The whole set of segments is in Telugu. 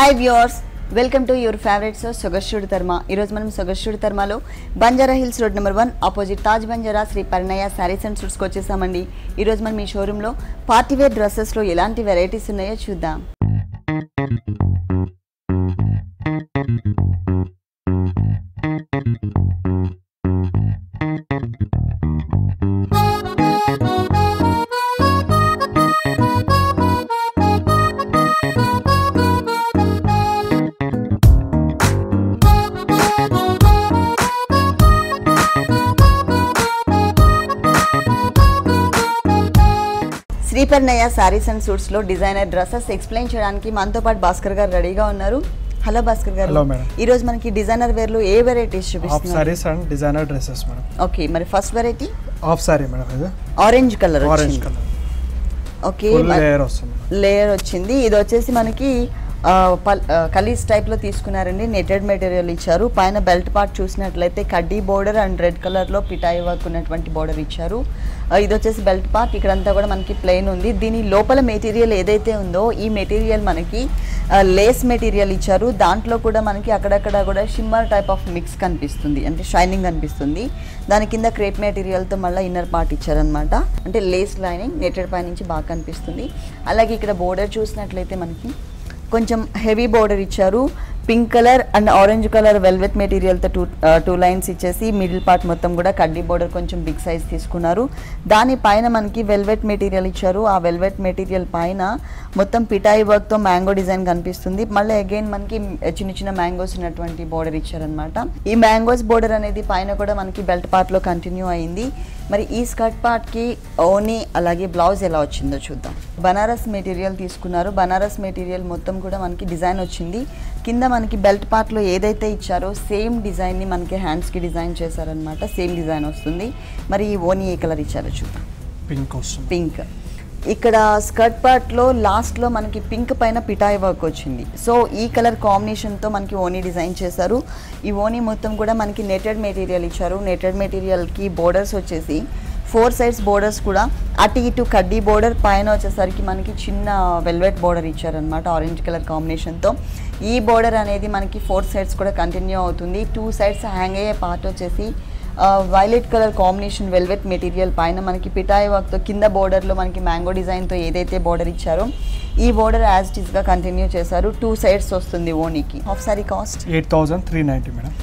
Hi viewers, welcome to your favourite show సొగస్టుడి తర్మ. ఈరోజు మనం సొగస్టుడి తర్మలో Banjara Hills road number 1 opposite Taj Banjara Shri Parinaya sarees and సూట్స్కి వచ్చేసామండి. ఈరోజు మనం ఈ షోరూంలో పార్టీవేర్ డ్రెస్సెస్లో ఎలాంటి వెరైటీస్ ఉన్నాయో చూద్దాం. శ్రీ పరిణయ శారీస్ అండ్ సూట్స్ లో డిజైనర్ డ్రెస్సెస్ ఎక్స్ప్లెయిన్ చేయడానికి మనతో పాటు భాస్కర్ గారు రెడీగా ఉన్నారు. హలో భాస్కర్ గారు. Hello madam. ఈ రోజు మనకి డిజైనర్ వేర్ లో ఏ వెరైటీస్ చూపిస్తున్నారు? Half sarees and designer dresses madam. Okay, మరి first variety half saree madam. ఇది orange colour. Orange colour. Okay, layer వస్తుంది. లేయర్ వచ్చింది. ఇది వచ్చేసి మనకి కలీస్ టైప్ లో తీసుకున్నారండి. నెటెడ్ మెటీరియల్ ఇచ్చారు. పైన బెల్ట్ పార్ట్ చూసినట్లయితే కడ్డీ బోర్డర్ అండ్ రెడ్ కలర్ లో పిటాయి వర్క్ ఉన్నటువంటి బోర్డర్ ఇచ్చారు. ఇది వచ్చేసి బెల్ట్ పార్ట్. ఇక్కడంతా కూడా మనకి ప్లెయిన్ ఉంది. దీని లోపల మెటీరియల్ ఏదైతే ఉందో ఈ మెటీరియల్ మనకి లేస్ మెటీరియల్ ఇచ్చారు. దాంట్లో కూడా మనకి అక్కడక్కడ కూడా షిమ్మర్ టైప్ ఆఫ్ మిక్స్ కనిపిస్తుంది, అంటే షైనింగ్ కనిపిస్తుంది. దాని కింద క్రేప్ మెటీరియల్తో మళ్ళీ ఇన్నర్ పార్ట్ ఇచ్చారనమాట. అంటే లేస్ లైనింగ్ నెటెడ్ పై నుంచి బాగా కనిపిస్తుంది. అలాగే ఇక్కడ బోర్డర్ చూసినట్లయితే మనకి కొంచెం హెవీ బోర్డర్ ఇచ్చారు. Pink colour and orange colour velvet మెటీరియల్తో టూ లైన్స్ ఇచ్చేసి మిడిల్ పార్ట్ మొత్తం కూడా కడ్డీ బోర్డర్ కొంచెం బిగ్ సైజ్ తీసుకున్నారు. దానిపైన మనకి వెల్వెట్ మెటీరియల్ ఇచ్చారు. ఆ వెల్వెట్ మెటీరియల్ పైన మొత్తం పిటాయి వర్క్తో మ్యాంగో డిజైన్ కనిపిస్తుంది. మళ్ళీ అగైన్ మనకి చిన్న చిన్న మ్యాంగోస్ ఉన్నటువంటి బోర్డర్ ఇచ్చారనమాట. ఈ మ్యాంగోస్ బోర్డర్ అనేది పైన కూడా మనకి బెల్ట్ పార్ట్లో కంటిన్యూ అయింది. మరి ఈ స్కర్ట్ పార్ట్కి ఓనీ అలాగే బ్లౌజ్ ఎలా వచ్చిందో చూద్దాం. బనారస్ మెటీరియల్ తీసుకున్నారు. బనారస్ మెటీరియల్ మొత్తం కూడా మనకి డిజైన్ వచ్చింది. కింద మనకి బెల్ట్ పార్ట్లో ఏదైతే ఇచ్చారో సేమ్ డిజైన్ని మనకి హ్యాండ్స్కి డిజైన్ చేశారనమాట. సేమ్ డిజైన్ వస్తుంది. మరి ఈ ఓనీ ఏ కలర్ ఇచ్చారో చూద్దాం. పింక్ వస్తుంది. పింక్. ఇక్కడ స్కర్ట్ పార్ట్లో లాస్ట్లో మనకి పింక్ పైన పిటాయి వర్క్ వచ్చింది. సో ఈ కలర్ కాంబినేషన్తో మనకి ఓనీ డిజైన్ చేశారు. ఈ ఓనీ మొత్తం కూడా మనకి నెటెడ్ మెటీరియల్ ఇచ్చారు. నెటెడ్ మెటీరియల్కి బోర్డర్స్ వచ్చేసి 4 సైడ్స్ బోర్డర్స్ కూడా అటు ఇటు కడ్డీ బోర్డర్, పైన వచ్చేసరికి మనకి చిన్న వెల్వెట్ బోర్డర్ ఇచ్చారనమాట ఆరెంజ్ కలర్ కాంబినేషన్తో. ఈ బోర్డర్ అనేది మనకి 4 సైడ్స్ కూడా కంటిన్యూ అవుతుంది. 2 సైడ్స్ హ్యాంగ్ అయ్యే పార్ట్ వచ్చేసి violet colour combination velvet material పైన మనకి పిటాయి వర్క్తో కింద బోర్డర్లో మనకి మ్యాంగో డిజైన్తో ఏదైతే బోర్డర్ ఇచ్చారో ఈ బోర్డర్ యాజ్ ఇట్ ఈస్గా కంటిన్యూ చేశారు. 2 సైడ్స్ వస్తుంది ఓనీకి. Half saree cost 8,390 madam.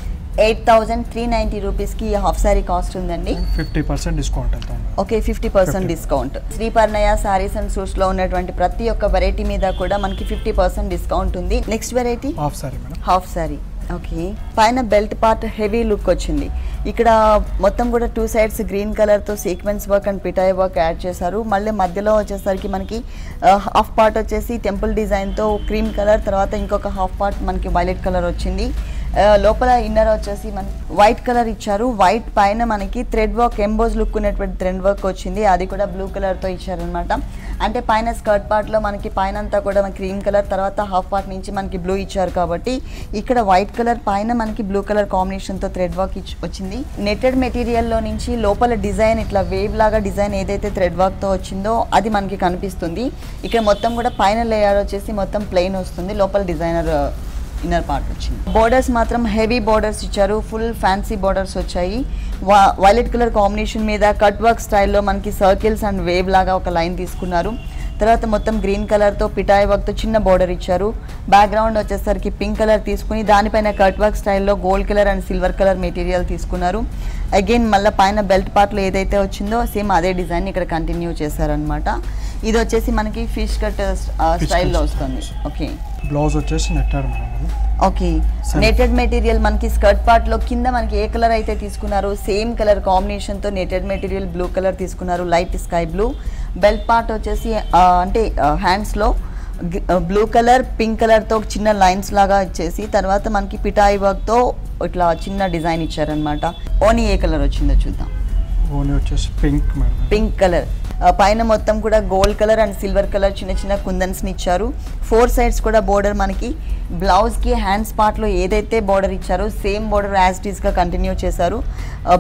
8,390 రూపీస్కి హాఫ్ సారీ కాస్ట్ ఉందండి. 50% డిస్కౌంట్ వెళ్తాం. Okay, 50% discount. Shri Parinaya sarees and సూట్స్లో ఉన్నటువంటి ప్రతి ఒక్క వెరైటీ మీద కూడా మనకి 50% డిస్కౌంట్ ఉంది. Next variety half saree madam. Half sorry. Okay, పైన బెల్ట్ పార్ట్ హెవీ లుక్ వచ్చింది. ఇక్కడ మొత్తం కూడా 2 సైడ్స్ గ్రీన్ కలర్తో సీక్వెన్స్ వర్క్ అండ్ పిటాయి వర్క్ యాడ్ చేశారు. మళ్ళీ మధ్యలో వచ్చేసరికి మనకి హాఫ్ పార్ట్ వచ్చేసి టెంపుల్ డిజైన్తో క్రీమ్ కలర్, తర్వాత ఇంకొక హాఫ్ పార్ట్ మనకి వైలెట్ కలర్ వచ్చింది. లోపల ఇన్నర్ వచ్చేసి మనకి వైట్ కలర్ ఇచ్చారు. వైట్ పైన మనకి థ్రెడ్ వర్క్, ఎంబోజ్ లుక్ ఉన్నటువంటి థ్రెడ్ వర్క్ వచ్చింది. అది కూడా బ్లూ కలర్తో ఇచ్చారనమాట. అంటే పైన స్కర్ట్ పార్ట్లో మనకి పైన అంతా కూడా మనకి క్రీమ్ కలర్, తర్వాత హాఫ్ పార్ట్ నుంచి మనకి బ్లూ ఇచ్చారు. కాబట్టి ఇక్కడ వైట్ కలర్ పైన మనకి బ్లూ కలర్ కాంబినేషన్తో థ్రెడ్ వర్క్ వచ్చింది. నెటెడ్ మెటీరియల్లో నుంచి లోపల డిజైన్ ఇట్లా వేవ్ లాగా డిజైన్ ఏదైతే థ్రెడ్ వర్క్తో వచ్చిందో అది మనకి కనిపిస్తుంది. ఇక్కడ మొత్తం కూడా పైన లేయర్ వచ్చేసి మొత్తం ప్లెయిన్ వస్తుంది. లోపల డిజైనర్ ఇన్నర్ పార్ట్ వచ్చింది. బోర్డర్స్ మాత్రం హెవీ బోర్డర్స్ ఇచ్చారు. ఫుల్ ఫ్యాన్సీ బోర్డర్స్ వచ్చాయి. వైలెట్ కలర్ కాంబినేషన్ మీద కట్ వర్క్ స్టైల్లో మనకి సర్కిల్స్ అండ్ వేవ్ లాగా ఒక లైన్ తీసుకున్నారు. తర్వాత మొత్తం గ్రీన్ కలర్తో పిటాయి వర్క్తో చిన్న బోర్డర్ ఇచ్చారు. బ్యాక్గ్రౌండ్ వచ్చేసరికి పింక్ కలర్ తీసుకుని దానిపైన కట్ వర్క్ స్టైల్లో gold colour and silver colour material తీసుకున్నారు. అగైన్ మళ్ళీ పైన బెల్ట్ పార్ట్లో ఏదైతే వచ్చిందో సేమ్ అదే డిజైన్ ఇక్కడ కంటిన్యూ చేశారనమాట. ఇది వచ్చేసి మనకి ఫిష్ కట్ స్టైల్లో వస్తుంది. ఓకే, బ్లౌజ్ వచ్చేసి netted madam. Okay, netted material మనకి స్కర్ట్ పార్ట్లో కింద మనకి ఏ కలర్ అయితే తీసుకున్నారో సేమ్ కలర్ కాంబినేషన్తో నెటెడ్ మెటీరియల్ బ్లూ కలర్ తీసుకున్నారు, light sky blue. Belt part వచ్చేసి అంటే హ్యాండ్స్లో బ్లూ కలర్, పింక్ కలర్తో చిన్న లైన్స్ లాగా ఇచ్చేసి తర్వాత మనకి పిటాయి వర్క్తో ఇట్లా చిన్న డిజైన్ ఇచ్చారనమాట. ఓనీ ఏ కలర్ వచ్చిందో చూద్దాం. ఓనీ వచ్చేసి పింక్ మేడం. Pink colour. పైన మొత్తం కూడా gold colour and silver colour చిన్న చిన్న కుందన్స్ని ఇచ్చారు. 4 సైడ్స్ కూడా బోర్డర్ మనకి బ్లౌజ్కి హ్యాండ్స్ పార్ట్లో ఏదైతే బోర్డర్ ఇచ్చారో సేమ్ బోర్డర్ యాజ్ ఇట్ ఈస్గా కంటిన్యూ చేశారు.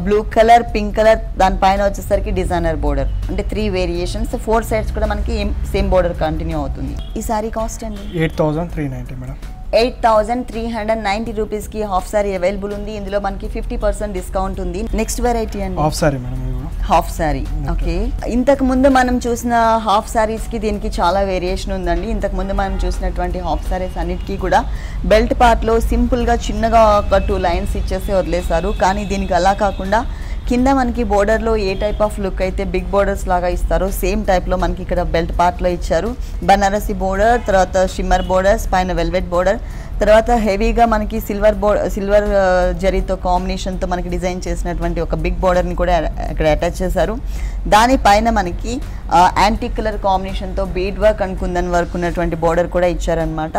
బ్లూ కలర్, పింక్ కలర్, దానిపైన వచ్చేసరికి డిజైనర్ బోర్డర్. అంటే 3 వేరియేషన్స్, 4 సైడ్స్ కూడా మనకి సేమ్ బోర్డర్ కంటిన్యూ అవుతుంది. ఈ సారీ కాస్ట్ అండి 8,390 మేడం. 8,390 రూపీస్కి హాఫ్ సారీ అవైలబుల్ ఉంది. ఇందులో మనకి 50% డిస్కౌంట్ ఉంది. నెక్స్ట్ వెరైటీ అండి హాఫ్ సారీ మేడం ఇది కూడా. Half sorry. ఓకే, ఇంతకు ముందు మనం చూసిన హాఫ్ సారీస్కి దీనికి చాలా వేరియేషన్ ఉందండి. ఇంతకు ముందు మనం చూసినటువంటి హాఫ్ సారీస్ అన్నిటికీ కూడా బెల్ట్ పార్ట్లో సింపుల్గా చిన్నగా ఒక 2 లైన్స్ ఇచ్చేసి వదిలేశారు. కానీ దీనికి అలా కాకుండా కింద మనకి బోర్డర్లో ఏ టైప్ ఆఫ్ లుక్ అయితే బిగ్ బోర్డర్స్ లాగా ఇస్తారో సేమ్ టైప్లో మనకి ఇక్కడ బెల్ట్ పార్ట్లో ఇచ్చారు. బనారసి బోర్డర్, తర్వాత షిమ్మర్ బోర్డర్స్, పైన వెల్వెట్ బోర్డర్, తర్వాత హెవీగా మనకి సిల్వర్ జరీతో కాంబినేషన్తో మనకి డిజైన్ చేసినటువంటి ఒక బిగ్ బోర్డర్ని కూడా ఇక్కడ అటాచ్ చేశారు. దానిపైన మనకి యాంటిక్ కలర్ కాంబినేషన్తో bead work and kundan work ఉన్నటువంటి బోర్డర్ కూడా ఇచ్చారనమాట.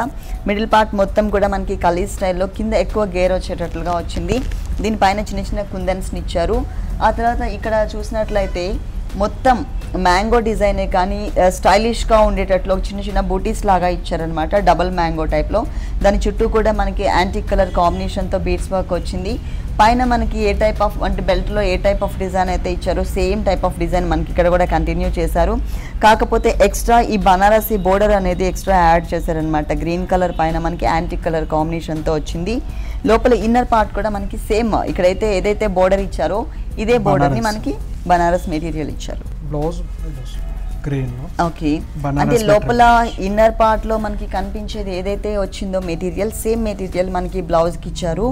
మిడిల్ పార్ట్ మొత్తం కూడా మనకి కలీ స్టైల్లో కింద ఎక్కువ గేర్ వచ్చేటట్లుగా వచ్చింది. దీనిపైన చిన్న చిన్న కుందన్స్ని ఇచ్చారు. ఆ తర్వాత ఇక్కడ చూసినట్లయితే మొత్తం మ్యాంగో డిజైనే కానీ స్టైలిష్గా ఉండేటట్లు చిన్న చిన్న బూటీస్ లాగా ఇచ్చారనమాట, డబల్ మ్యాంగో టైప్లో. దాని చుట్టూ కూడా మనకి యాంటిక్ కలర్ కాంబినేషన్తో బీడ్స్ వర్క్ వచ్చింది. పైన మనకి ఏ టైప్ ఆఫ్ అంటే బెల్ట్లో ఏ టైప్ ఆఫ్ డిజైన్ అయితే ఇచ్చారో సేమ్ టైప్ ఆఫ్ డిజైన్ మనకి ఇక్కడ కూడా కంటిన్యూ చేశారు. కాకపోతే ఎక్స్ట్రా ఈ బనారసి బోర్డర్ అనేది ఎక్స్ట్రా యాడ్ చేశారనమాట. గ్రీన్ కలర్ పైన మనకి యాంటిక్ కలర్ కాంబినేషన్తో వచ్చింది. లోపల ఇన్నర్ పార్ట్ కూడా మనకి సేమ్ ఇక్కడైతే ఏదైతే బోర్డర్ ఇచ్చారో ఇదే బోర్డర్ని మనకి బనారస్ మెటీరియల్ ఇచ్చారు. Blouse green. ఓకే, అంటే లోపల ఇన్నర్ పార్ట్లో మనకి కనిపించేది ఏదైతే వచ్చిందో మెటీరియల్ సేమ్ మెటీరియల్ మనకి బ్లౌజ్కి ఇచ్చారు,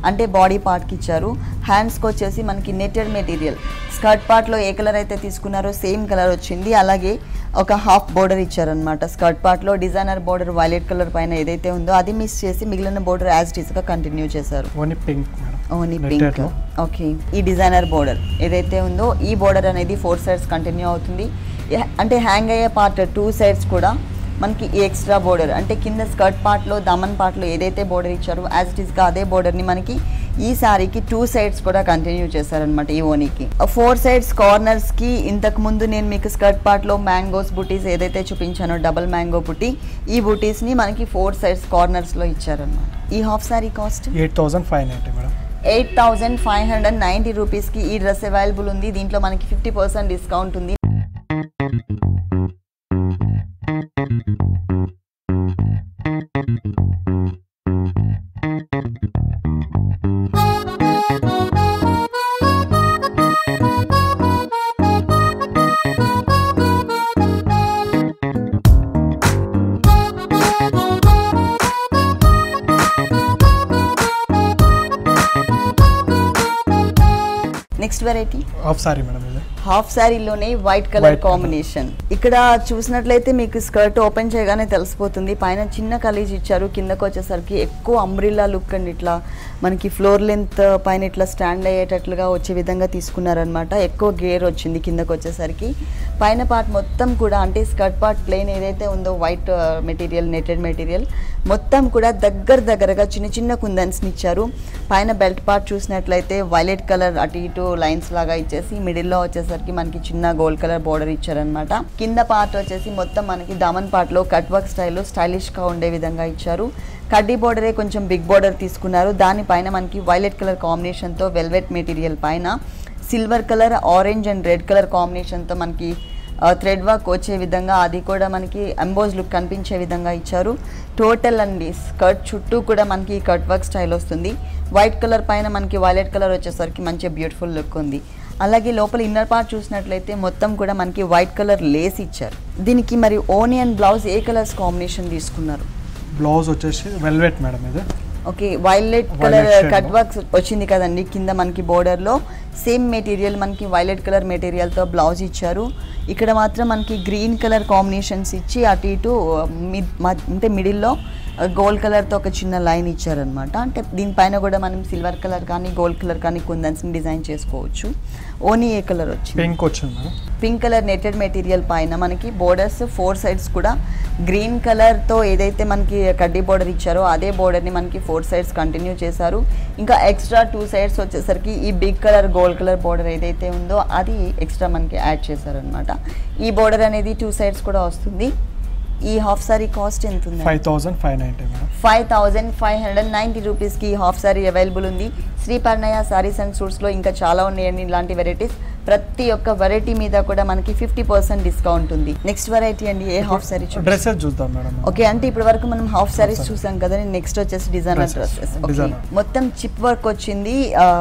అంటే బాడీ పార్ట్కి ఇచ్చారు. హ్యాండ్స్కి వచ్చేసి మనకి నెటెడ్ మెటీరియల్. స్కర్ట్ పార్ట్లో ఏ కలర్ అయితే తీసుకున్నారో సేమ్ కలర్ వచ్చింది. అలాగే ఒక హాఫ్ బోర్డర్ ఇచ్చారనమాట. స్కర్ట్ పార్ట్లో డిజైనర్ బోర్డర్ వైలెట్ కలర్ పైన ఏదైతే ఉందో అది మిస్ చేసి మిగిలిన బోర్డర్ యాజ్ టీస్గా కంటిన్యూ చేశారు. Only pink. ఓకే, ఈ డిజైనర్ బోర్డర్ ఏదైతే ఉందో ఈ బోర్డర్ అనేది 4 సైడ్స్ కంటిన్యూ అవుతుంది. అంటే హ్యాంగ్ అయ్యే పార్ట్ 2 సైడ్స్ కూడా మనకి ఈ ఎక్స్ట్రా బోర్డర్ అంటే కింద స్కర్ట్ పార్ట్లో దమన్ పార్ట్లో ఏదైతే బోర్డర్ ఇచ్చారో యాజ్ ఇట్ ఈస్గా అదే బోర్డర్ని మనకి ఈ శారీకి 2 సైడ్స్ కూడా కంటిన్యూ చేశారనమాట. ఈ ఓనీకి 4 సైడ్స్ కార్నర్స్కి ఇంతకు ముందు నేను మీకు స్కర్ట్ పార్ట్లో మ్యాంగోస్ బుటీస్ ఏదైతే చూపించానో డబల్ మ్యాంగో బుటీ, ఈ బుటీస్ని మనకి 4 సైడ్స్ కార్నర్స్లో ఇచ్చారనమాట. ఈ హాఫ్ శారీ కాస్ట్ 8,590 మేడం. 8,590 రూపీస్కి ఈ డ్రెస్ అవైలబుల్ ఉంది. దీంట్లో మనకి 50% డిస్కౌంట్ ఉంది. Next variety half saree madam. ఇది హాఫ్ శారీలోనే వైట్ కలర్ కాంబినేషన్. ఇక్కడ చూసినట్లయితే మీకు స్కర్ట్ ఓపెన్ చేయగానే తెలిసిపోతుంది. పైన చిన్న కలీజ్ ఇచ్చారు, కిందకు వచ్చేసరికి ఎక్కువ అంబ్రిల్లా లుక్ అండి. ఇట్లా మనకి ఫ్లోర్ లెంత్ పైన ఇట్లా స్టాండ్ అయ్యేటట్లుగా వచ్చే విధంగా తీసుకున్నారనమాట. ఎక్కువ గేర్ వచ్చింది కిందకు వచ్చేసరికి. పైన పార్ట్ మొత్తం కూడా అంటే స్కర్ట్ పార్ట్ ప్లెయిన్ ఏదైతే ఉందో వైట్ మెటీరియల్ నెటెడ్ మెటీరియల్ మొత్తం కూడా దగ్గరగా చిన్న చిన్న కుందన్స్ని ఇచ్చారు. పైన బెల్ట్ పార్ట్ చూసినట్లయితే వైలెట్ కలర్ అటు ఇటు లైన్స్ లాగా ఇచ్చేసి మిడిల్లో వచ్చేసరికి మనకి చిన్న గోల్డ్ కలర్ బోర్డర్ ఇచ్చారనమాట. కింద పార్ట్ వచ్చేసి మొత్తం మనకి దామన్ పార్ట్లో కట్ వర్క్ స్టైల్లో స్టైలిష్గా ఉండే విధంగా ఇచ్చారు. కడ్డీ బోర్డరే కొంచెం బిగ్ బోర్డర్ తీసుకున్నారు. దానిపైన మనకి వైలెట్ కలర్ కాంబినేషన్తో వెల్వెట్ మెటీరియల్ పైన silver colour, orange and red colour కాంబినేషన్తో మనకి థ్రెడ్ వర్క్ వచ్చే విధంగా అది కూడా మనకి ఎంబోజ్ లుక్ కనిపించే విధంగా ఇచ్చారు. టోటల్ అండి స్కర్ట్ చుట్టూ కూడా మనకి కట్ వర్క్ స్టైల్ వస్తుంది. వైట్ కలర్ పైన మనకి వైలెట్ కలర్ వచ్చేసరికి మంచి బ్యూటిఫుల్ లుక్ ఉంది. అలాగే లోపల ఇన్నర్ పార్ట్ చూసినట్లయితే మొత్తం కూడా మనకి వైట్ కలర్ లేస్ ఇచ్చారు. దీనికి మరి ఓనియన్ బ్లౌజ్ ఏ కలర్స్ కాంబినేషన్ తీసుకున్నారు? బ్లౌజ్ వచ్చేసి వెల్వెట్ మేడం. ఇది okay, violet colour cut work వచ్చింది కదండి కింద మనకి బోర్డర్లో. సేమ్ మెటీరియల్ మనకి వైలెట్ కలర్ మెటీరియల్తో బ్లౌజ్ ఇచ్చారు. ఇక్కడ మాత్రం మనకి గ్రీన్ కలర్ కాంబినేషన్స్ ఇచ్చి అటు ఇటు అంటే మిడిల్లో గోల్డ్ కలర్తో ఒక చిన్న లైన్ ఇచ్చారనమాట. అంటే దీనిపైన కూడా మనం సిల్వర్ కలర్ కానీ గోల్డ్ కలర్ కానీ కుందన్స్ని డిజైన్ చేసుకోవచ్చు. ఓనీ ఏ కలర్ వచ్చింది? పింక్ వచ్చింది. పింక్ కలర్ నెటెడ్ మెటీరియల్ పైన మనకి బోర్డర్స్ 4 సైడ్స్ కూడా గ్రీన్ కలర్తో ఏదైతే మనకి కడ్డీ బోర్డర్ ఇచ్చారో అదే బోర్డర్ని మనకి 4 సైడ్స్ కంటిన్యూ చేశారు. ఇంకా ఎక్స్ట్రా 2 సైడ్స్ వచ్చేసరికి ఈ big colour gold colour border ఏదైతే ఉందో అది ఎక్స్ట్రా మనకి యాడ్ చేశారనమాట. ఈ బోర్డర్ అనేది 2 సైడ్స్ కూడా వస్తుంది. ఈ హాఫ్ సారీ కాస్ట్ ఎంత ఉంది? 5,590 మేడం. 5,590 రూపీస్కి హాఫ్ సారీ అవైలబుల్ ఉంది. శ్రీ పర్ణయ సారీస్ అండ్ సూట్స్లో ఇంకా చాలా ఉన్నాయండి ఇలాంటి వెరైటీస్. ప్రతి ఒక్క వెరైటీ మీద కూడా మనకి 50% డిస్కౌంట్ ఉంది. నెక్స్ట్ వెరైటీ అండి, ఏ హాఫ్ సారీ డ్రెస్సెస్ చూద్దాం మేడం. ఓకే, అంటే ఇప్పటి వరకు మనం హాఫ్ సారీస్ చూసాం కదా, నెక్స్ట్ వచ్చేసి డిజైనర్ డ్రెస్సెస్. మొత్తం చిప్ వర్క్ వచ్చింది,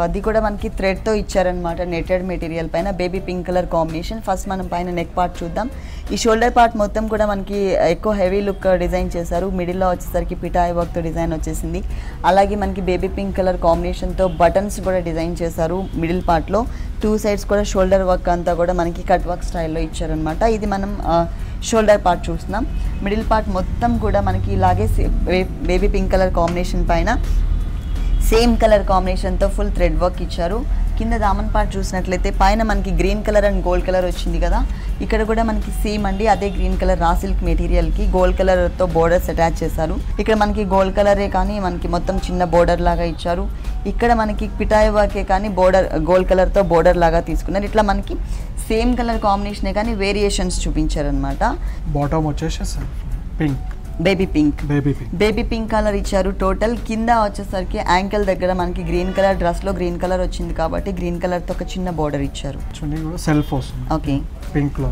అది కూడా మనకి థ్రెడ్ తో ఇచ్చారనమాట, నెటెడ్ మెటీరియల్ పైన baby pink colour combination. First మనం పైన నెక్ పార్ట్ చూద్దాం. ఈ షోల్డర్ పార్ట్ మొత్తం కూడా మనకి ఎక్కువ హెవీ లుక్ డిజైన్ చేశారు. మిడిల్లో వచ్చేసరికి పిటాయి వర్క్ తో డిజైన్ వచ్చేసింది. అలాగే మనకి బేబీ పింక్ కలర్ కాంబినేషన్ తో బటన్స్ కూడా డిజైన్ చేశారు. మిడిల్ పార్ట్ లో 2 సైడ్స్ కూడా షోల్డర్ వర్క్ అంతా కూడా మనకి కట్ వర్క్ స్టైల్లో ఇచ్చారనమాట. ఇది మనం షోల్డర్ పార్ట్ చూస్తున్నాం. మిడిల్ పార్ట్ మొత్తం కూడా మనకి ఇలాగే బేబీ పింక్ కలర్ కాంబినేషన్ పైన సేమ్ కలర్ కాంబినేషన్తో ఫుల్ థ్రెడ్ వర్క్ ఇచ్చారు. కింద దామన్ పార్ట్ చూసినట్లయితే పైన మనకి green colour and gold colour వచ్చింది కదా, ఇక్కడ కూడా మనకి సేమ్ అండి అదే గ్రీన్ కలర్ రా సిల్క్ మెటీరియల్కి గోల్డ్ కలర్తో బోర్డర్స్ అటాచ్ చేశారు. ఇక్కడ మనకి గోల్డ్ కలరే కానీ మనకి మొత్తం చిన్న బోర్డర్ లాగా ఇచ్చారు. ఇక్కడ మనకి పిటాయి వర్కే కానీ బోర్డర్ గోల్డ్ కలర్తో బోర్డర్ లాగా తీసుకున్నారు. ఇట్లా మనకి సేమ్ కలర్ కాంబినేషనే కానీ వేరియేషన్స్ చూపించారనమాట. బాటమ్ వచ్చేసి పింక్, బేబీ పింక్ కలర్ ఇచ్చారు. టోటల్ కింద వచ్చేసరికి యాంకిల్ దగ్గర మనకి గ్రీన్ కలర్ డ్రెస్ లో గ్రీన్ కలర్ వచ్చింది కాబట్టి గ్రీన్ కలర్ తో ఒక చిన్న బోర్డర్ ఇచ్చారు. చున్నీ కూడా సెల్ఫ్ వస్తుంది. ఓకే, పింక్ లో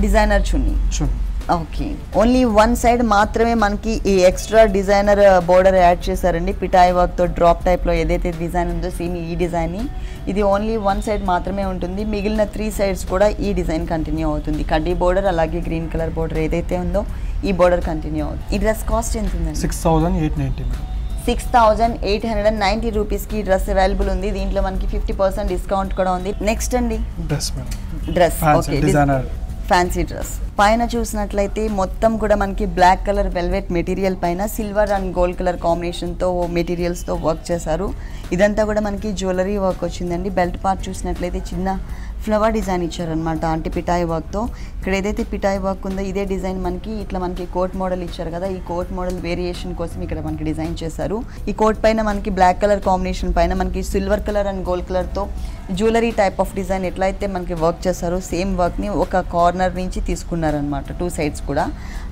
డిజైనర్ చున్నీ. ఓకే, ఓన్లీ వన్ సైడ్ మాత్రమే మనకి ఈ ఎక్స్ట్రా డిజైనర్ బోర్డర్ యాడ్ చేశారండి. పిటాయి వర్క్ తో డ్రాప్ టైప్ లో ఏదైతే డిజైన్ ఉందో సేమ్ ఈ డిజైన్ ఇది ఓన్లీ వన్ సైడ్ మాత్రమే ఉంటుంది. మిగిలిన 3 సైడ్స్ కూడా ఈ డిజైన్ కంటిన్యూ అవుతుంది. కడ్డీ బోర్డర్ అలాగే గ్రీన్ కలర్ బోర్డర్ ఏదైతే ఉందో ఈ బోర్డర్ కంటిన్యూ అవుతుంది. ఈ డ్రెస్ కాస్ట్ ఎంత ఉందండి? 6,890 రూపీస్కి ఈ డ్రెస్ అవైలబుల్ ఉంది. దీంట్లో మనకి 50% డిస్కౌంట్ కూడా ఉంది. నెక్స్ట్ అండి డ్రెస్. ఓకే, ఫ్యాన్సీ డ్రెస్ పైన చూసినట్లయితే మొత్తం కూడా మనకి బ్లాక్ కలర్ వెల్వెట్ మెటీరియల్ పైన సిల్వర్ అండ్ గోల్డ్ కలర్ కాంబినేషన్తో మెటీరియల్స్తో వర్క్ చేశారు. ఇదంతా కూడా మనకి జ్యువెలరీ వర్క్ వచ్చిందండి. బెల్ట్ పార్ట్ చూసినట్లయితే చిన్న ఫ్లవర్ డిజైన్ ఇచ్చారనమాట, అంటే పిటాయి వర్క్తో. ఇక్కడ ఏదైతే పిటాయి వర్క్ ఉందో ఇదే డిజైన్ మనకి ఇట్లా మనకి కోట్ మోడల్ ఇచ్చారు కదా, ఈ కోట్ మోడల్ వేరియేషన్ కోసం ఇక్కడ మనకి డిజైన్ చేశారు. ఈ కోట్ పైన మనకి బ్లాక్ కలర్ కాంబినేషన్ పైన మనకి సిల్వర్ కలర్ అండ్ గోల్డ్ కలర్తో జ్యువెలరీ టైప్ ఆఫ్ డిజైన్ ఎట్లయితే మనకి వర్క్ చేశారో సేమ్ వర్క్ని ఒక కార్నర్ నుంచి తీసుకున్నారనమాట, 2 సైడ్స్ కూడా.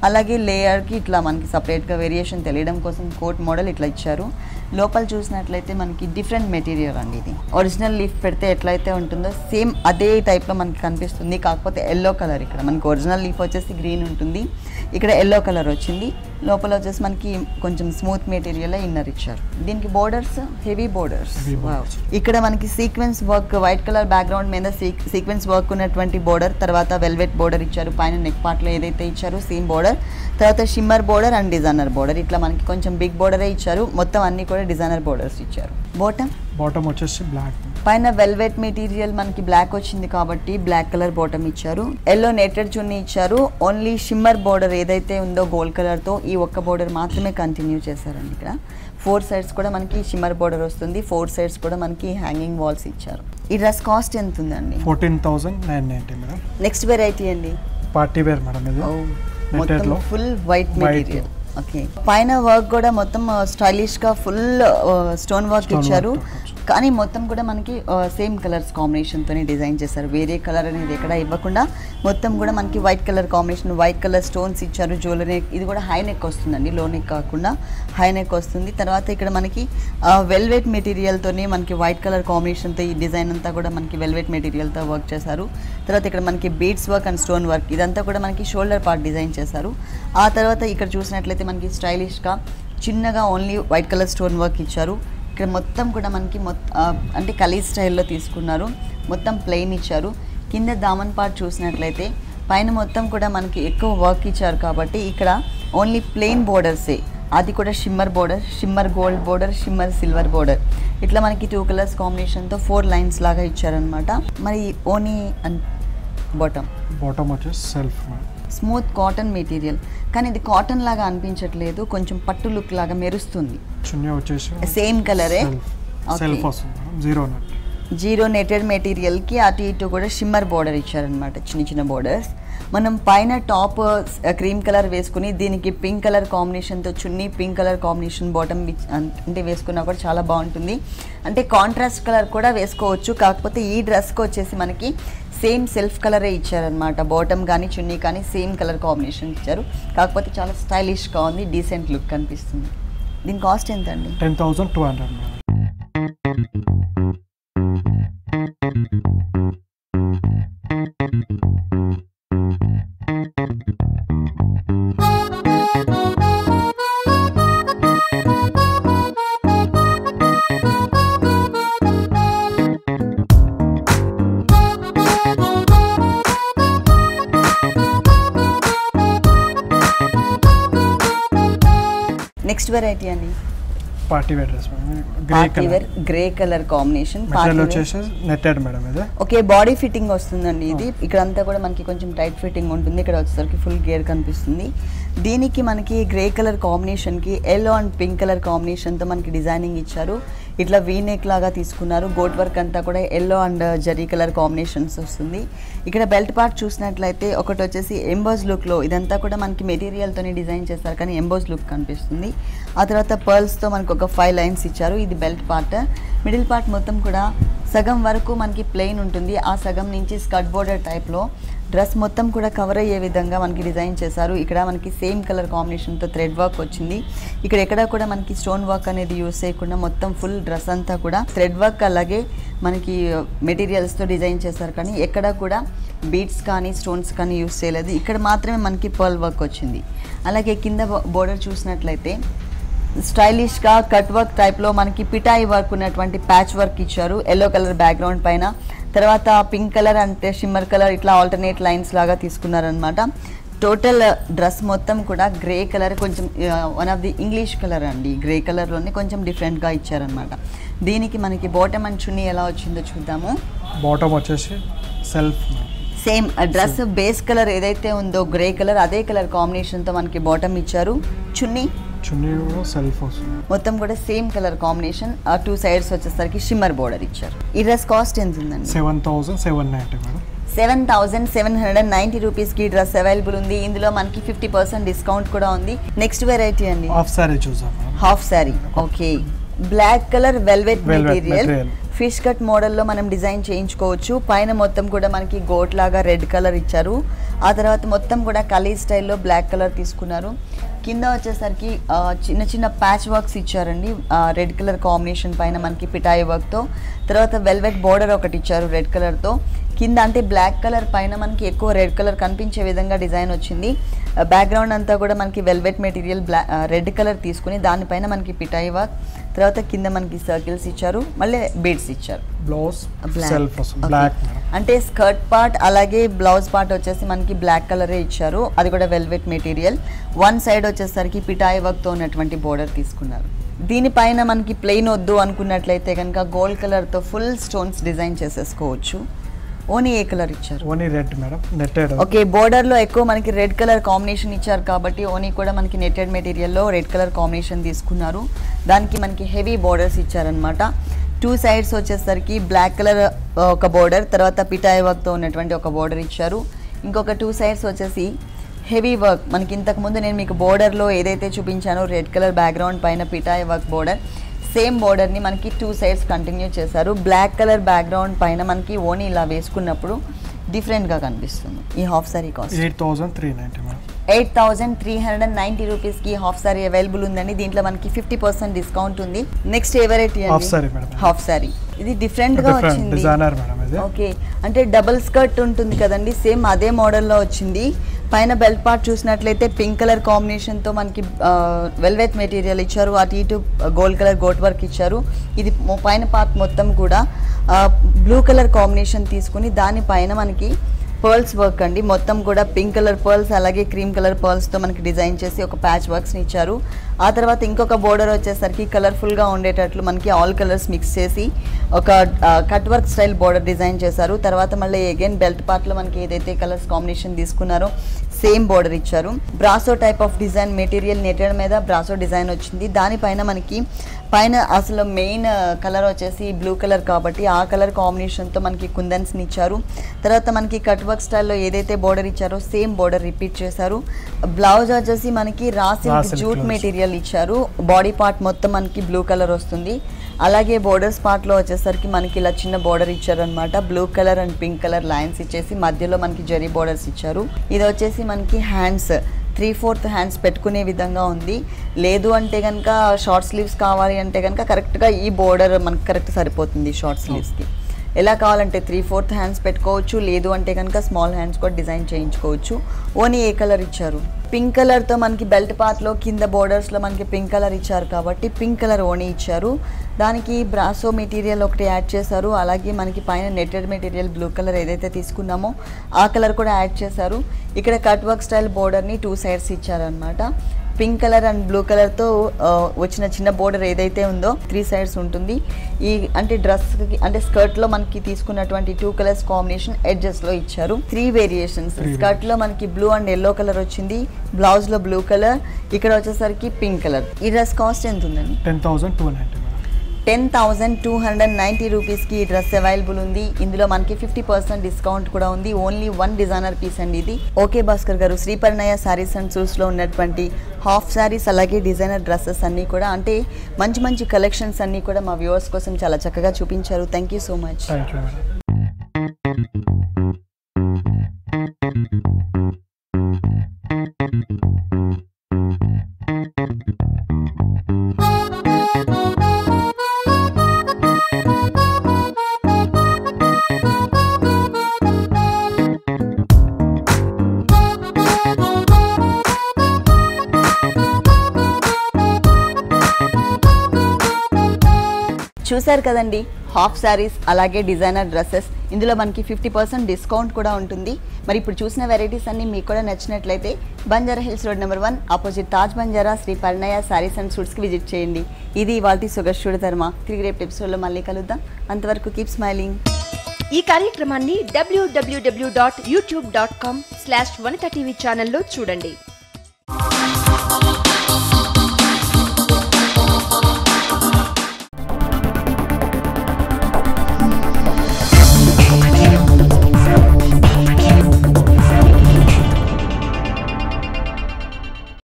అలాగే లేయర్కి ఇట్లా మనకి సపరేట్గా వేరియేషన్ తెలియడం కోసం కోట్ మోడల్ ఇట్లా ఇచ్చారు. లోపల చూసినట్లయితే మనకి డిఫరెంట్ మెటీరియల్ అండి. ఇది ఒరిజినల్ లీఫ్ పెడితే ఎట్లయితే ఉంటుందో సేమ్ అదే టైప్లో మనకి కనిపిస్తుంది. కాకపోతే ఎల్లో కలర్, ఇక్కడ మనకి ఒరిజినల్ లీఫ్ వచ్చేసి గ్రీన్ ఉంటుంది, ఇక్కడ ఎల్లో కలర్ వచ్చింది. లోపల వచ్చేసి మనకి కొంచెం స్మూత్ మెటీరియల్ ఇన్నర్ ఇచ్చారు. దీనికి బోర్డర్స్ హెవీ బోర్డర్స్. ఇక్కడ మనకి sequence work white colour background మీద సీక్వెన్స్ వర్క్ ఉన్నటువంటి బోర్డర్, తర్వాత వెల్వెట్ బోర్డర్ ఇచ్చారు. పైన నెక్ పార్ట్లో ఏదైతే ఇచ్చారో సేమ్ బోర్డర్, తర్వాత shimmer border and designer border. ఇట్లా మనకి కొంచెం బిగ్ బోర్డరే ఇచ్చారు. మొత్తం అన్ని కూడా డిజైనర్ బోర్డర్స్ ఇచ్చారు. బాటమ్ వచ్చేసి బ్లాక్, పైన వెల్వెట్ మెటీరియల్ మనకి బ్లాక్ వచ్చింది కాబట్టి బ్లాక్ కలర్ బాటమ్ ఇచ్చారు. ఎల్లో నెటెడ్ చున్నీ ఇచ్చారు. ఓన్లీ షిమ్మర్ బోర్డర్ ఏదైతే ఉందో గోల్డ్ కలర్తో ఈ ఒక్క బోర్డర్ మాత్రమే కంటిన్యూ చేశారండి. ఇక్కడ 4 సైడ్స్ కూడా మనకి షిమ్మర్ బోర్డర్ వస్తుంది. 4 సైడ్స్ కూడా మనకి హ్యాంగింగ్ వాల్స్ ఇచ్చారు. ఈ డ్రెస్ కాస్ట్ ఎంత ఉందండి? 14,990 మేడం. నెక్స్ట్ వెరైటీ అండి, పార్టీ వేర్ మేడం. ఇది మొత్తం ఫుల్ వైట్ మెటీరియల్. ఓకే, పైన వర్క్ కూడా మొత్తం స్టైలిష్గా ఫుల్ స్టోన్ వర్క్ ఇచ్చారు. కానీ మొత్తం కూడా మనకి సేమ్ కలర్స్ కాంబినేషన్తోనే డిజైన్ చేశారు. వేరే కలర్ అనేది ఎక్కడ ఇవ్వకుండా మొత్తం కూడా మనకి white colour combination, white colour stones ఇచ్చారు. జ్యువెలరీ ఇది కూడా హై నెక్ వస్తుందండి, లో నెక్ కాకుండా హై నెక్ వస్తుంది. తర్వాత ఇక్కడ మనకి వెల్వెట్ మెటీరియల్తోనే మనకి వైట్ కలర్ కాంబినేషన్తో ఈ డిజైన్ అంతా కూడా మనకి వెల్వెట్ మెటీరియల్తో వర్క్ చేశారు. తర్వాత ఇక్కడ మనకి beads work and stone work ఇదంతా కూడా మనకి షోల్డర్ పార్ట్ డిజైన్ చేశారు. ఆ తర్వాత ఇక్కడ చూసినట్లయితే మనకి స్టైలిష్గా చిన్నగా only white colour stone work ఇచ్చారు. ఇక్కడ మొత్తం కూడా మనకి అంటే కలీ స్టైల్లో తీసుకున్నారు. మొత్తం ప్లెయిన్ ఇచ్చారు. కింద దామన్ పార్ట్ చూసినట్లయితే పైన మొత్తం కూడా మనకి ఎక్కువ వర్క్ ఇచ్చారు కాబట్టి ఇక్కడ ఓన్లీ ప్లెయిన్ బోర్డర్సే, అది కూడా shimmer border, shimmer gold border, shimmer silver border. ఇట్లా మనకి 2 కలర్స్ కాంబినేషన్తో 4 లైన్స్ లాగా ఇచ్చారనమాట. మరి ఓనీ అండ్ బాటమ్ వచ్చేసి సెల్ఫ్ స్మూత్ కాటన్ మెటీరియల్, కానీ ఇది కాటన్ లాగా అనిపించట్లేదు, కొంచెం పట్టు లుక్ లాగా మెరుస్తుంది. చున్నీ వచ్చేసి సేమ్ కలరే, జీరో నెటెడ్ మెటీరియల్కి అటు ఇటు కూడా షిమ్మర్ బోర్డర్ ఇచ్చారనమాట, చిన్న చిన్న బోర్డర్స్. మనం పైన టాప్ క్రీమ్ కలర్ వేసుకుని దీనికి పింక్ కలర్ కాంబినేషన్తో చున్నీ పింక్ కలర్ కాంబినేషన్ బాటమ్ అంటే వేసుకున్నా కూడా చాలా బాగుంటుంది. అంటే కాంట్రాస్ట్ కలర్ కూడా వేసుకోవచ్చు. కాకపోతే ఈ డ్రెస్కి వచ్చేసి మనకి సేమ్ సెల్ఫ్ కలరే ఇచ్చారనమాట. బాటమ్ కానీ చున్నీ కానీ సేమ్ కలర్ కాంబినేషన్ ఇచ్చారు. కాకపోతే చాలా స్టైలిష్గా ఉంది, డీసెంట్ లుక్ కనిపిస్తుంది. దీని కాస్ట్ ఎంత అండి? 10,200. నెక్స్ట్ వెరైటీ అండి party wear dress madam, grey party wear colour, grey colour combination. Material వచ్చేసి నెట్టెడ్ మేడం ఇది. ఓకే, బాడీ ఫిట్టింగ్ వస్తుందండి ఇది. ఇక్కడ అంతా కూడా మనకి కొంచెం టైట్ ఫిట్టింగ్ ఉంటుంది, ఇక్కడ వచ్చేసరికి ఫుల్ గేర్ కనిపిస్తుంది. దీనికి మనకి గ్రే కలర్ కాంబినేషన్కి ఎల్లో అండ్ పింక్ కలర్ కాంబినేషన్తో మనకి డిజైనింగ్ ఇచ్చారు. ఇట్లా వీనెక్ లాగా తీసుకున్నారు. గోట్ వర్క్ అంతా కూడా yellow and zari colour combinations వస్తుంది. ఇక్కడ బెల్ట్ పార్ట్ చూసినట్లయితే ఒకటి వచ్చేసి ఎంబోస్ లుక్లో, ఇదంతా కూడా మనకి మెటీరియల్తోనే డిజైన్ చేస్తారు కానీ ఎంబోస్ లుక్ కనిపిస్తుంది. ఆ తర్వాత పర్ల్స్తో మనకు ఒక 5 లైన్స్ ఇచ్చారు. ఇది బెల్ట్ పార్ట్. మిడిల్ పార్ట్ మొత్తం కూడా సగం వరకు మనకి ప్లెయిన్ ఉంటుంది, ఆ సగం నుంచి స్కర్ట్ బోర్డర్ టైప్లో డ్రెస్ మొత్తం కూడా కవర్ అయ్యే విధంగా మనకి డిజైన్ చేశారు. ఇక్కడ మనకి సేమ్ కలర్ కాంబినేషన్తో థ్రెడ్ వర్క్ వచ్చింది. ఇక్కడ ఎక్కడ కూడా మనకి స్టోన్ వర్క్ అనేది యూస్ చేయకుండా మొత్తం ఫుల్ డ్రెస్ అంతా కూడా థ్రెడ్ వర్క్ అలాగే మనకి మెటీరియల్స్తో డిజైన్ చేశారు, కానీ ఎక్కడ కూడా బీడ్స్ కానీ స్టోన్స్ కానీ యూస్ చేయలేదు. ఇక్కడ మాత్రమే మనకి పర్ల్ వర్క్ వచ్చింది. అలాగే కింద బోర్డర్ చూసినట్లయితే స్టైలిష్గా కట్ వర్క్ టైప్లో మనకి పిటాయి వర్క్ ఉన్నటువంటి ప్యాచ్ వర్క్ ఇచ్చారు ఎల్లో కలర్ బ్యాక్గ్రౌండ్ పైన. తర్వాత పింక్ కలర్ అంటే షిమ్మర్ కలర్ ఇట్లా ఆల్టర్నేట్ లైన్స్ లాగా తీసుకున్నారనమాట. టోటల్ డ్రెస్ మొత్తం కూడా గ్రే కలర్, కొంచెం one of the English colour అండి. గ్రే కలర్లోనే కొంచెం డిఫరెంట్గా ఇచ్చారనమాట. దీనికి మనకి బాటమ్ అండ్ చున్నీ ఎలా వచ్చిందో చూద్దాము. బాటమ్ వచ్చేసి self same dress base colour ఏదైతే ఉందో గ్రే కలర్, అదే కలర్ కాంబినేషన్తో మనకి బాటమ్ ఇచ్చారు. చున్నీ సెల్ఫ్ వస్తుంది. మొత్తం కూడా సేమ్ కలర్ కాంబినేషన్. ఆ 2 సైడ్స్ వచ్చేసరికి షిమ్మర్ బోర్డర్ ఇచ్చారు. ఈ డ్రెస్ కాస్ట్ ఎంత ఉందండి? 7,790 మేడం. 7,790 రూపీస్కి డ్రెస్ అవైలబుల్ ఉంది. ఇందులో మనకి 50% డిస్కౌంట్ కూడా ఉంది. నెక్స్ట్ వెరైటీ అండి హాఫ్ సారీ చూద్దాం. Half sorry. Okay, black colour velvet material fish cut మోడల్లో మనం డిజైన్ చేయించుకోవచ్చు. పైన మొత్తం కూడా మనకి గోట్ లాగా రెడ్ కలర్ ఇచ్చారు. ఆ తర్వాత మొత్తం కూడా కలీ స్టైల్లో బ్లాక్ కలర్ తీసుకున్నారు. కింద వచ్చేసరికి చిన్న చిన్న ప్యాచ్ వర్క్స్ ఇచ్చారండి రెడ్ కలర్ కాంబినేషన్ పైన మనకి పిటాయి వర్క్తో. తర్వాత వెల్వెట్ బోర్డర్ ఒకటి ఇచ్చారు రెడ్ కలర్తో. కింద అంటే బ్లాక్ కలర్ పైన మనకి ఎక్కువ రెడ్ కలర్ కనిపించే విధంగా డిజైన్ వచ్చింది. బ్యాక్గ్రౌండ్ అంతా కూడా మనకి వెల్వెట్ మెటీరియల్ రెడ్ కలర్ తీసుకుని దానిపైన మనకి పిటాయి వర్క్, తర్వాత కింద మనకి సర్కిల్స్ ఇచ్చారు, మళ్ళీ బీడ్స్ ఇచ్చారు. Blouse self black. అంటే స్కర్ట్ పార్ట్ అలాగే బ్లౌజ్ పార్ట్ వచ్చేసి మనకి బ్లాక్ కలరే ఇచ్చారు, అది కూడా వెల్వెట్ మెటీరియల్. వన్ సైడ్ వచ్చేసరికి పిటాయి వర్క్తో ఉన్నటువంటి బోర్డర్ తీసుకున్నారు. దీనిపైన మనకి ప్లెయిన్ వద్దు అనుకున్నట్లయితే కనుక గోల్డ్ కలర్తో ఫుల్ స్టోన్స్ డిజైన్ చేసేసుకోవచ్చు. ఓనీ ఏ కలర్ ఇచ్చారు? ఓనీ రెడ్ మేడం, నెట్టెడ్. ఓకే, బోర్డర్లో ఎక్కువ మనకి రెడ్ కలర్ కాంబినేషన్ ఇచ్చారు కాబట్టి ఓనీ కూడా మనకి నెట్టెడ్ మెటీరియల్లో రెడ్ కలర్ కాంబినేషన్ తీసుకున్నారు. దానికి మనకి హెవీ బోర్డర్స్ ఇచ్చారనమాట. 2 సైడ్స్ వచ్చేసరికి బ్లాక్ కలర్ ఒక బోర్డర్, తర్వాత పిటాయి వర్క్తో ఉన్నటువంటి ఒక బోర్డర్ ఇచ్చారు. ఇంకొక 2 సైడ్స్ వచ్చేసి హెవీ వర్క్. మనకి ఇంతకుముందు నేను మీకు బోర్డర్లో ఏదైతే చూపించానో రెడ్ కలర్ బ్యాక్గ్రౌండ్ పైన పిటాయి వర్క్ బోర్డర్, సేమ్ బోర్డర్ని మనకి 2 సైడ్స్ కంటిన్యూ చేశారు. బ్లాక్ కలర్ బ్యాక్గ్రౌండ్ పైన మనకి ఓనీ ఇలా వేసుకున్నప్పుడు డిఫరెంట్గా కనిపిస్తుంది. ఈ హాఫ్ సారీ కాస్ట్ 8,390 మేడం. 8,390 రూపీస్కి హాఫ్ సారీ అవైలబుల్ ఉందండి. దీంట్లో మనకి 50% డిస్కౌంట్ ఉంది. నెక్స్ట్ ఏ variety? Half saree madam. Half saree ఇది డిఫరెంట్గా వచ్చింది. డిజైనర్ మేడం ఇది. ఓకే, అంటే డబుల్ స్కర్ట్ ఉంటుంది కదండి, సేమ్ అదే మోడల్లో వచ్చింది. పైన బెల్ట్ పార్ట్ చూసినట్లయితే పింక్ కలర్ కాంబినేషన్తో మనకి వెల్వెట్ మెటీరియల్ ఇచ్చారు. అటు ఇటు గోల్డ్ కలర్ గోట్ వర్క్ ఇచ్చారు. ఇది పైన పార్ట్ మొత్తం కూడా బ్లూ కలర్ కాంబినేషన్ తీసుకుని దానిపైన మనకి పర్ల్స్ వర్క్ అండి. మొత్తం కూడా పింక్ కలర్ పర్ల్స్ అలాగే క్రీమ్ కలర్ పర్ల్స్తో మనకి డిజైన్ చేసి ఒక ప్యాచ్ వర్క్స్ని ఇచ్చారు. ఆ తర్వాత ఇంకొక బోర్డర్ వచ్చేసరికి కలర్ఫుల్గా ఉండేటట్లు మనకి ఆల్ కలర్స్ మిక్స్ చేసి ఒక cut work style border design చేశారు. తర్వాత మళ్ళీ అగైన్ బెల్ట్ పార్ట్లో మనకి ఏదైతే కలర్స్ కాంబినేషన్ తీసుకున్నారో సేమ్ బోర్డర్ ఇచ్చారు. Brasso type of design material netted మీద బ్రాసో డిజైన్ వచ్చింది. దానిపైన మనకి పైన అసలు మెయిన్ కలర్ వచ్చేసి బ్లూ కలర్ కాబట్టి ఆ కలర్ కాంబినేషన్తో మనకి కుందన్స్ని ఇచ్చారు. తర్వాత మనకి కట్ వర్క్ స్టైల్లో ఏదైతే బోర్డర్ ఇచ్చారో సేమ్ బోర్డర్ రిపీట్ చేశారు. బ్లౌజ్ వచ్చేసి మనకి రా సిల్క్ జూట్ మెటీరియల్ ఇచ్చారు. బాడీ పార్ట్ మొత్తం మనకి బ్లూ కలర్ వస్తుంది. అలాగే బోర్డర్స్ పార్ట్లో వచ్చేసరికి మనకి ఇలా చిన్న బోర్డర్ ఇచ్చారనమాట. Blue colour and pink colour lines ఇచ్చేసి మధ్యలో మనకి జరీ బోర్డర్స్ ఇచ్చారు. ఇది వచ్చేసి మనకి హ్యాండ్స్ 3/4 హ్యాండ్స్ పెట్టుకునే విధంగా ఉంది. లేదు అంటే కనుక షార్ట్ స్లీవ్స్ కావాలి అంటే కనుక కరెక్ట్గా ఈ బోర్డర్ మనకి కరెక్ట్ సరిపోతుంది షార్ట్ స్లీవ్స్కి. ఎలా కావాలంటే 3/4 హ్యాండ్స్ పెట్టుకోవచ్చు, లేదు అంటే కనుక స్మాల్ హ్యాండ్స్ కూడా డిజైన్ చేయించుకోవచ్చు. ఓనీ ఏ కలర్ ఇచ్చారు? పింక్ కలర్తో మనకి బెల్ట్ పార్ట్లో కింద బోర్డర్స్లో మనకి పింక్ కలర్ ఇచ్చారు కాబట్టి పింక్ కలర్ ఓనీ ఇచ్చారు. దానికి బ్రాసో మెటీరియల్ ఒకటి యాడ్ చేశారు. అలాగే మనకి పైన నెట్టెడ్ మెటీరియల్ బ్లూ కలర్ ఏదైతే తీసుకున్నామో ఆ కలర్ కూడా యాడ్ చేశారు. ఇక్కడ కట్ వర్క్ స్టైల్ బోర్డర్ని 2 సైడ్స్ ఇచ్చారనమాట. Pink colour and blue colour తో వచ్చిన చిన్న బోర్డర్ ఏదైతే ఉందో 3 sides ఉంటుంది. ఈ అంటే డ్రెస్ అంటే స్కర్ట్ లో మనకి తీసుకున్నటువంటి 2 కలర్స్ కాంబినేషన్ ఎడ్జెస్ లో ఇచ్చారు. 3 వేరియేషన్స్. స్కర్ట్ లో మనకి బ్లూ అండ్ ఎల్లో కలర్ వచ్చింది, బ్లౌజ్ లో బ్లూ కలర్, ఇక్కడ వచ్చేసరికి పింక్ కలర్. ఈ డ్రెస్ కాస్ట్ ఎంత ఉందండి? 10,290 10,290 రూపీస్కి ఈ డ్రెస్ అవైలబుల్ ఉంది. ఇందులో మనకి 50% డిస్కౌంట్ కూడా ఉంది. ఓన్లీ 1 డిజైనర్ పీస్ అండి ఇది. ఓకే భాస్కర్ గారు, శ్రీ పరిణయ సారీస్ అండ్ సూట్స్లో ఉన్నటువంటి హాఫ్ సారీస్ అలాగే డిజైనర్ డ్రెస్సెస్ అన్నీ కూడా అంటే మంచి మంచి కలెక్షన్స్ అన్నీ కూడా మా వ్యూవర్స్ కోసం చాలా చక్కగా చూపించారు. Thank you so much. Thank you madam. చూసారు కదండి, హాఫ్ శారీస్ అలాగే డిజైనర్ డ్రెస్సెస్. ఇందులో మనకి 50% డిస్కౌంట్ కూడా ఉంటుంది. మరి ఇప్పుడు చూసిన వెరైటీస్ అన్ని మీకు కూడా నచ్చినట్లయితే Banjara Hills road number 1 opposite Taj Banjara Shri Parinaya sarees and సూట్స్కి విజిట్ చేయండి. ఇది ఇవాల్టి సొగసు చూడధర్మ. తిరిగి రేపు ఎపిసోడ్లో మళ్ళీ కలుద్దాం. అంతవరకు కీప్ స్మైలింగ్. ఈ కార్యక్రమాన్ని www.youtube.com/vanitha TV ఛానల్లో చూడండి.